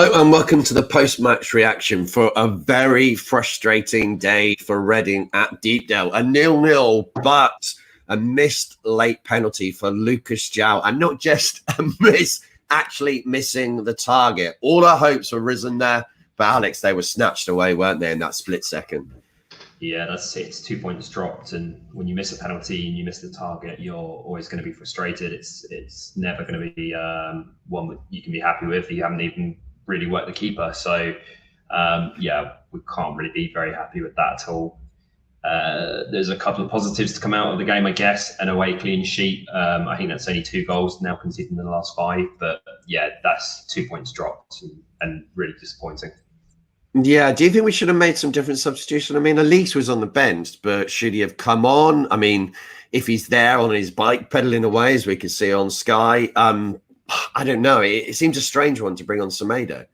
Hello and welcome to the post-match reaction for a very frustrating day for Reading at Deepdale. A 0-0, but a missed late penalty for Lucas João. And not just a miss, actually missing the target. All our hopes were risen there, but Alex, they were snatched away, weren't they, in that split second? Yeah, that's it. It's 2 points dropped, and when you miss a penalty and you miss the target, you're always going to be frustrated. It's never going to be one that you can be happy with. You haven't even really worked the keeper, so yeah, we can't really be very happy with that at all. There's a couple of positives to come out of the game, I guess. An away clean sheet. I think that's only 2 goals now conceded in the last 5, but yeah, that's 2 points dropped and really disappointing. Yeah, do you think we should have made some different substitution? I mean, Elise was on the bench, but should he have come on? I mean, if he's there on his bike pedaling away, as we can see on Sky, I don't know. It seems a strange one to bring on Semedo.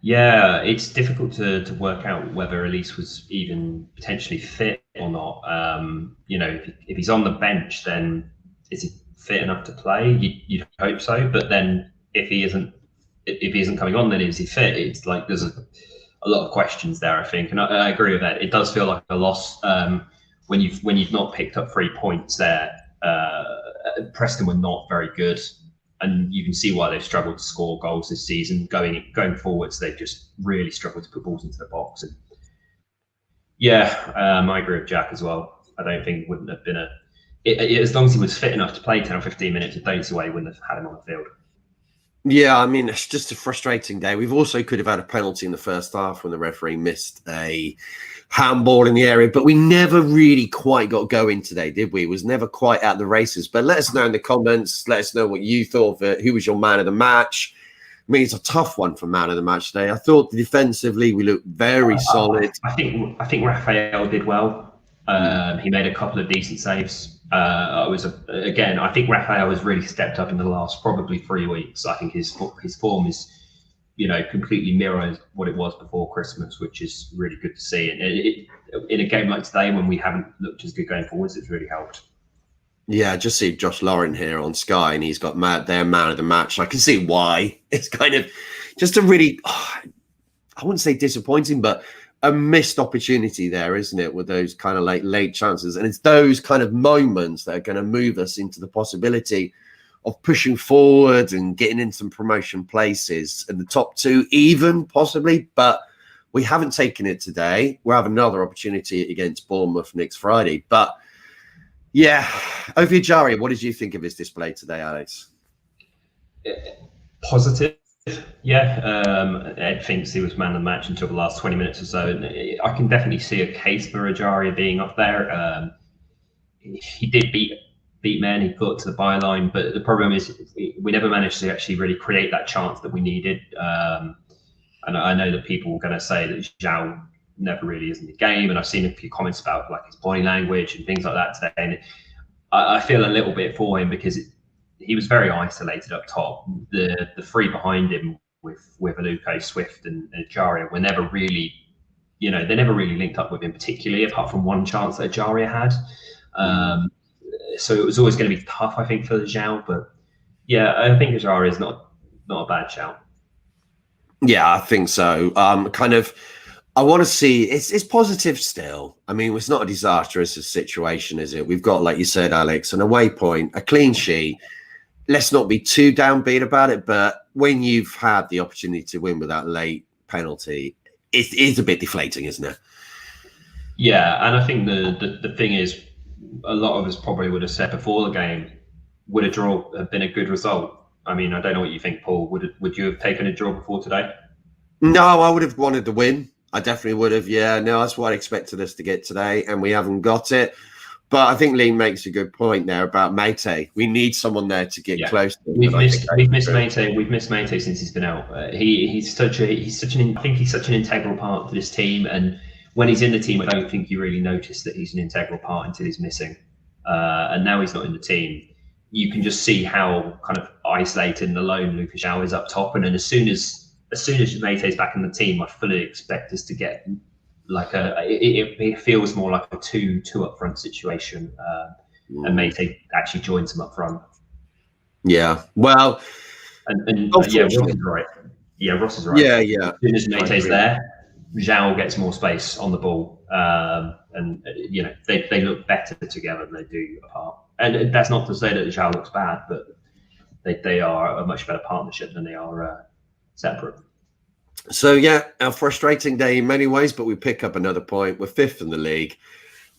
Yeah, it's difficult to work out whether Elise was even potentially fit or not. You know, if he's on the bench, then is he fit enough to play? You'd hope so, but then if he isn't coming on, then is he fit? It's like there's a lot of questions there, I think, and I agree with that. It does feel like a loss when you've not picked up 3 points there. Preston were not very good, and you can see why they've struggled to score goals this season. Going forwards, they've just really struggled to put balls into the box. And yeah, I agree with Jack as well. I don't think it wouldn't have been as long as he was fit enough to play 10 or 15 minutes, I don't see why he wouldn't have had him on the field. Yeah, I mean, it's just a frustrating day. We've also could have had a penalty in the first half when the referee missed a handball in the area, but we never really quite got going today, did we? It was never quite at the races. But let us know in the comments. Let us know what you thought of it. Who was your man of the match? I mean, it's a tough one for man of the match today. I thought defensively we looked very solid. I think Raphael did well. He made a couple of decent saves. Again, I think Raphael has really stepped up in the last probably 3 weeks. I think his form is, completely mirrors what it was before Christmas, which is really good to see. And in a game like today, when we haven't looked as good going forwards, it's really helped. Yeah, I just see Josh Lauren here on Sky, and he's got their man of the match. I can see why. It's kind of just a really, I wouldn't say disappointing, but a missed opportunity there, isn't it, with those kind of late chances. And it's those kind of moments that are going to move us into the possibility of pushing forward and getting in some promotion places in the top 2 even, possibly. But we haven't taken it today. We'll have another opportunity against Bournemouth next Friday. But yeah, Oviajari, what did you think of his display today, Alex? Positive. Yeah, Ed thinks he was man of the match until the last 20 minutes or so. And I can definitely see a case for Ajaria being up there. He did beat men, he got to the byline, but the problem is we never managed to actually really create that chance that we needed. And I know that people are going to say that João never really is in the game, and I've seen a few comments about like his body language and things like that today. And I feel a little bit for him because he was very isolated up top. The 3 behind him with Aluko, Swift, and Ajaria were never really, they never really linked up with him particularly, apart from one chance that Ajaria had. So it was always going to be tough, I think, for João. But yeah, I think Ajaria is not a bad shout. Yeah, I think so. I want to see it's positive still. I mean, it's not a disastrous situation, is it? We've got, like you said, Alex, an away point, a clean sheet. Let's not be too downbeat about it, but when you've had the opportunity to win with that late penalty, it is a bit deflating, isn't it? Yeah, and I think the thing is, a lot of us probably would have said before the game, would a draw have been a good result? I mean, I don't know what you think, Paul. Would you have taken a draw before today? No, I would have wanted the win. I definitely would have. Yeah, no, that's what I expected us to get today, and we haven't got it. But I think Lee makes a good point there about Meite. We need someone there to get close to him. We've missed Meite. We've missed Meite since he's been out. He's such an integral part to this team. And when he's in the team, I don't think you really notice that he's an integral part until he's missing. And now he's not in the team. You can just see how kind of isolated and alone Lucas João is up top. And then as soon as Meite is back in the team, I fully expect us to get like it feels more like a two up front situation, and Meite actually joins him up front. Yeah, well, and yeah, Robin's right. Yeah, Ross is right. Yeah, yeah. As soon as Mate's there, Zhao gets more space on the ball, and they look better together than they do apart. And that's not to say that Zhao looks bad, but they are a much better partnership than they are separate. So yeah, a frustrating day in many ways, but we pick up another point. We're 5th in the league.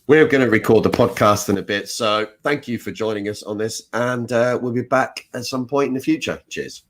We're going to record the podcast in a bit, so thank you for joining us on this, and we'll be back at some point in the future. Cheers.